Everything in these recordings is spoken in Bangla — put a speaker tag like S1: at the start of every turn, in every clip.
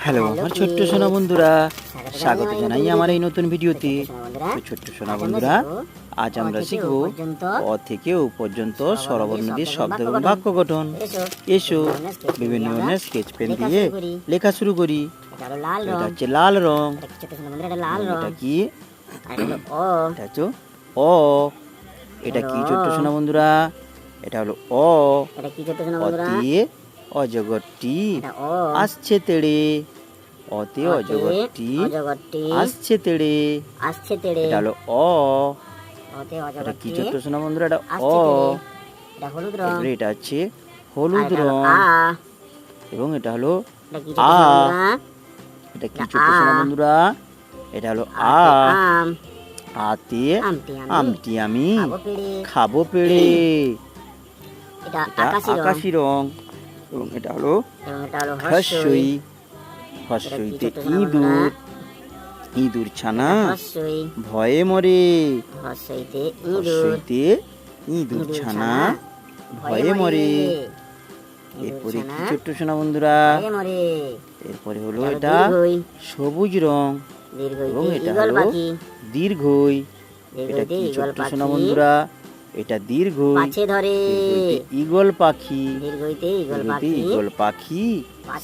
S1: হ্যালো আমার ছোট্ট সোনা বন্ধুরা, স্বাগত জানাই আমার এই নতুন ভিডিওতে। তো ছোট্ট সোনা বন্ধুরা, আজ আমরা শিখব অ থেকে ও পর্যন্ত স্বরবর্ণ নদীর শব্দ এবং বাক্য গঠন। এসো বিভিন্ন ধরনের স্কেচ পেন দিয়ে লেখা শুরু করি। এটা হচ্ছে লাল রং। এটা কি? এটা হচ্ছে অ। এটা কি ছোট্ট সোনা বন্ধুরা? এটা হলো অ। অতে অজগরটি আসছে তেড়ে। অতে অজগরটি আসছে তেড়ে। এটা হলো অ। এটা কি ছোট্ট সোনা বন্ধুরা? এটা অ। এটা হচ্ছে হলুদ রং এবং এটা হলো আ। এটা কি ছোট্ট সোনা বন্ধুরা? এটা হলো আ। আতে আমটি আমি খাবো পেড়ে। এটা আকাশি রং এবং এটা হলো হর্ষই। হর্ষইতে ইঁদুর, ইঁদুর ছানা ভয়ে মরে। হর্ষইতে ইঁদুর ছানা ভয়ে মরে। এরপরে কি ছোট্ট সোনা বন্ধুরা? এরপরে হলো এটা সবুজ রং এবং এটা হলো দীর্ঘই। এটা কি ছোট্ট সোনা বন্ধুরা? এটা দীর্ঘই। ঈগল পাখি, ঈগল পাখি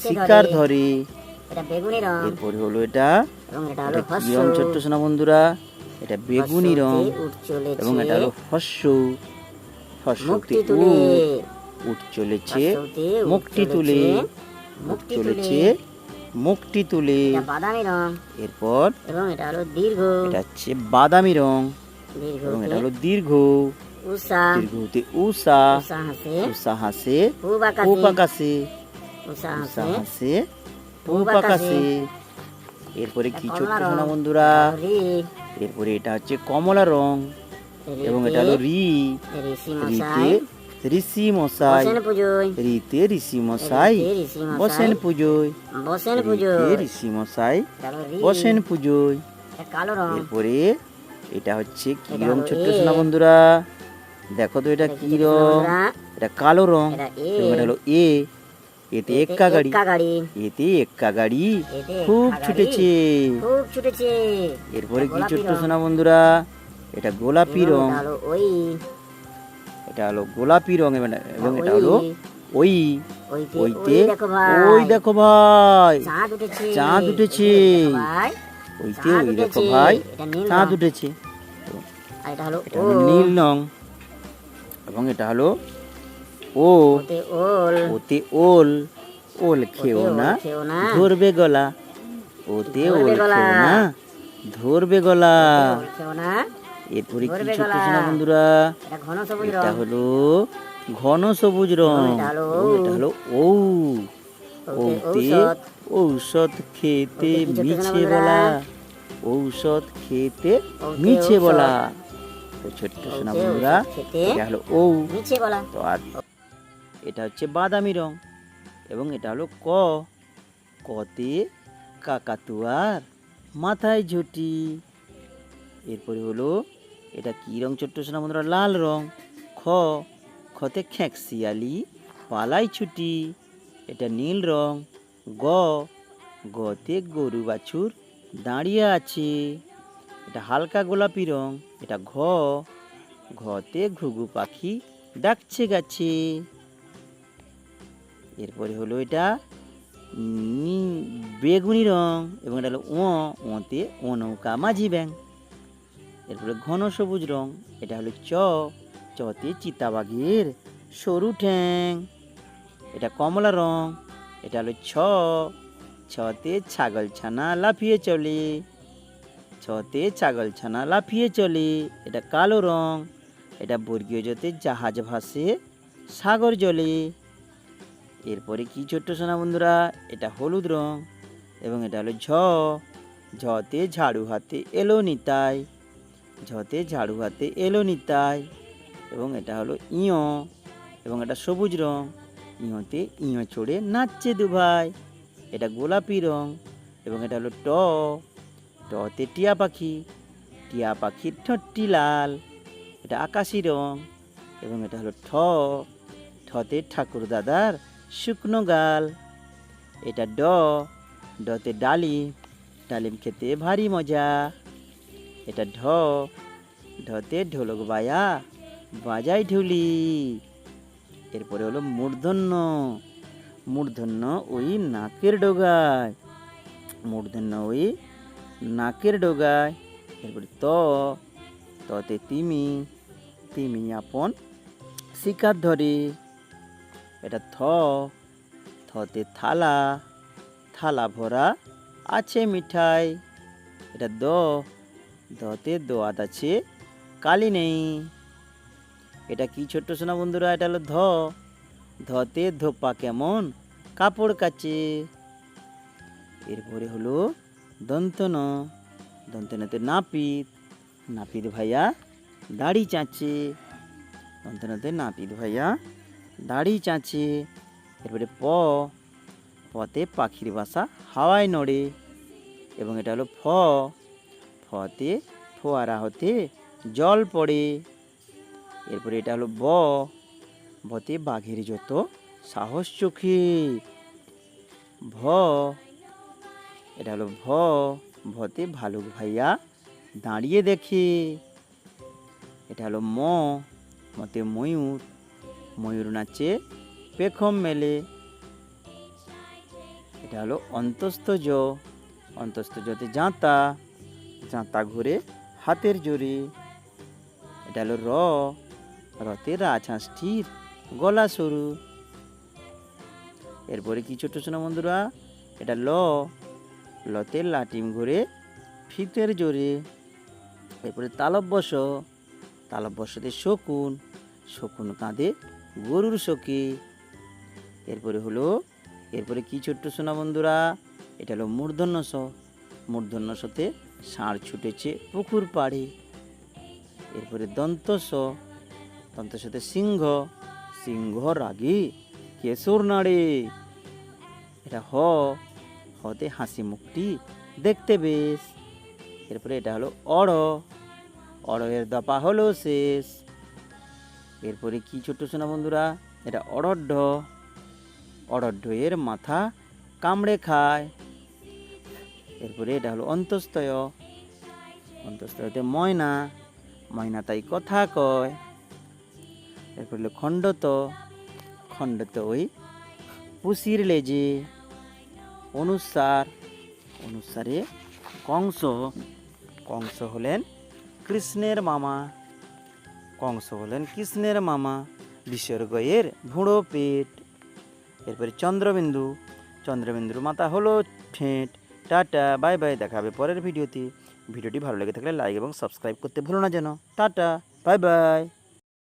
S1: শিকার ধরে। এরপরে হলো এটা কি রং ছোট্ট সোনা বন্ধুরা? এটা বেগুনি রং এবং এটা হলো হর্ষ। হর্ষতে উঠ চলেছে মুখটি তুলে, উঠ চলেছে মুখটি তুলে। এরপর এটা হচ্ছে বাদামি রং এবং এটা হলো দীর্ঘ। দীর্ঘতে উষা, উষা হাসে পূব আকাশে, উষা হাসে পূব আকাশে। এরপরে কি ছোট্ট সোনা বন্ধুরা? এরপরে এটা হচ্ছে কমলা রং এবং এটা হলো রি। রিতে ঋষি মশাই, রিতে ঋষি মশাই বসেন পুজোয়, রিতে ঋষি মশাই বসেন পুজোয়। এরপরে এটা হচ্ছে কি রং ছোট্ট সোনা বন্ধুরা? দেখো তো এটা কি রং? এটা কালো রং এবং এটা হলো এ। এতে এক্কা গাড়ি, এতে এক্কা গাড়ি খুব ছুটেছে। এরপরে কি ছোট্ট সোনা বন্ধুরা? এটা গোলাপি রং, এটা হলো গোলাপি রং এবং এটা হলো ওই। ওইতে ওই দেখো ভাই চাঁদ উঠেছে। ওইতে ওই দেখো ভাই চাঁদ উঠেছে। এটা হলো নীল রং এবং এটা হলো ও। ওতে ওল, ওল খেও না ধরবে গলা। ওতে ওল খেও না ধরবে গলা। এরপরে কি ছোট্ট সোনা বন্ধুরা? এটা হলো ঘন সবুজ রং এবং এটা হলো ঔ। ঔতে ঔষধ খেতে মিছে বলা, ঔষধ খেতে মিছে বলা। ছোট্ট সোনা বন্ধুরা, এটা হলো ঔ। তো আর এটা হচ্ছে বাদামি রং এবং এটা হলো ক। কতে কাকাতুয়ার মাথায় ঝুঁটি। এরপরে হলো এটা কি রং ছোট্ট সোনা বন্ধুরা? লাল রং। খ। খতে খেঁকশিয়ালি পালাই ছুটি। এটা নীল রং। গ। গতে গরু বাছুর দাঁড়িয়ে আছে। এটা হালকা গোলাপি রং। এটা ঘ। ঘতে ঘুঘু পাখি ডাকছে গাছে। এরপরে হলো এটা বেগুনি রং এবং এটা হলো ও। ওতে ও নৌকা মাঝি ব্যাং। এরপরে ঘন সবুজ রং। এটা হলো চ। চতে চিতাবাঘের সরু ঠ্যাং। এটা কমলা রং। এটা হলো ছ। ছতে ছাগল ছানা লাফিয়ে চলে। ছতে ছাগল ছানা লাফিয়ে চলে। এটা কালো রং। এটা বর্গীয় জতে জাহাজ ভাসে সাগর জলে। এরপরে কি ছোট্ট সোনা বন্ধুরা? এটা হলুদ রং এবং এটা হলো ঝ। ঝতে ঝাড়ু হাতে এলো নিতাই। ঝতে ঝাড়ু হাতে এলো নিতাই এবং এটা হলো ইয় এবং এটা সবুজ রং। ইয়তে ইয় চড়ে নাচছে দুভাই। এটা গোলাপি রং এবং এটা হলো ট। টতে টিয়া পাখি, টিয়া পাখির ঠোঁটটি লাল। এটা আকাশি রং এবং এটা হলো ঠ। ঠতে ঠাকুর দাদার শুকনো গাল। এটা ড। ডতে ডালিম, ডালিম খেতে ভারী মজা। এটা ঢ, ঢতে ঢোলক বায়া, বাজাই ঢুলি। এরপরে হলো মূর্ধন্য, মূর্ধন্য ওই নাকের ডগায়, মূর্ধন্য ওই নাকের ডগায়। এরপরে ত, ততে তিমি, তিমি আপন শিকার ধরে। এটা থ, থতে থালা, থালা ভরা আছে মিঠাই। এটা দ, দতে দোয়াত আছে কালি নেই। এটা কি ছোট্ট সোনা বন্ধুরা? এটা হলো ধ, ধতে ধোপা কেমন কাপড় কাচে। এরপরে হলো দন্তন, দন্তনতে নাপিত, নাপিত ভাইয়া দাড়ি চাঁচে, দন্তনতে নাপিত ভাইয়া দাড়ি চাঁচে। এরপরে প, পতে পাখির বাসা হাওয়ায় নড়ে। এবং এটা হলো ফ, ফতে ফোয়ারা হতে জল পড়ে। এরপরে এটা হলো ব, বতে বাঘের যত সাহস চোখে। ভ, এটা হলো ভ, ভতে ভালুক ভাইয়া দাঁড়িয়ে দেখে। এটা হলো ম, মতে ময়ূর, ময়ূর নাচে পেখম মেলে। এটা হলো অন্তস্থ জ, অন্তস্থ জতে জাঁতা, জাঁতা ঘুরে হাতের জোরে। এটা হলো র, রতে রাজহাঁসটির গলা সরু। এরপরে কি ছোট্ট সোনা বন্ধুরা? এটা ল, লতে লাটিম ঘুরে ফিতের জোরে। এরপরে তালব্যশ, তালব্যশতে শকুন, শকুন কাঁধে গরুর শোকে। এরপরে কি ছোট্ট সোনা বন্ধুরা? এটা হলো মূর্ধন্য স, মূর্ধন্য সতে ষাঁড় ছুটেছে পুকুর পাড়ে। এরপরে দন্ত স, দন্ত সতে সিংহ, সিংহ রাগে কেশর নাড়ে। এটা হ, হতে হাসি মুখটি দেখতে বেশ। এরপরে এটা হলো অড়, অড়ের দপা হলো শেষ। এরপরে কি ছোট্ট সোনা বন্ধুরা? এটা অড়ঢ, অড়ঢ এর মাথা কামড়ে খায়। এরপরে এটা হলো অন্তস্তয়, অন্তস্তয়তে ময়না, ময়না তাই কথা কয়। এরপর হলো খণ্ডত, খণ্ডত ওই পুষির লেজে। অনুসার, অনুসারে কংস, কংস হলেন কৃষ্ণের মামা, কংস হলেন কৃষ্ণের মামা। বিসর্গ এর ভুঁড়ো পেট। এরপরে চন্দ্রবিন্দু, চন্দ্রবিন্দুর মাথা হলো ঠেঁট। টাটা, বাই বাই, দেখা হবে পরের ভিডিওতে। ভিডিওটি ভালো লেগে থাকলে লাইক এবং সাবস্ক্রাইব করতে ভুলো না যেন। Tata, bye bye.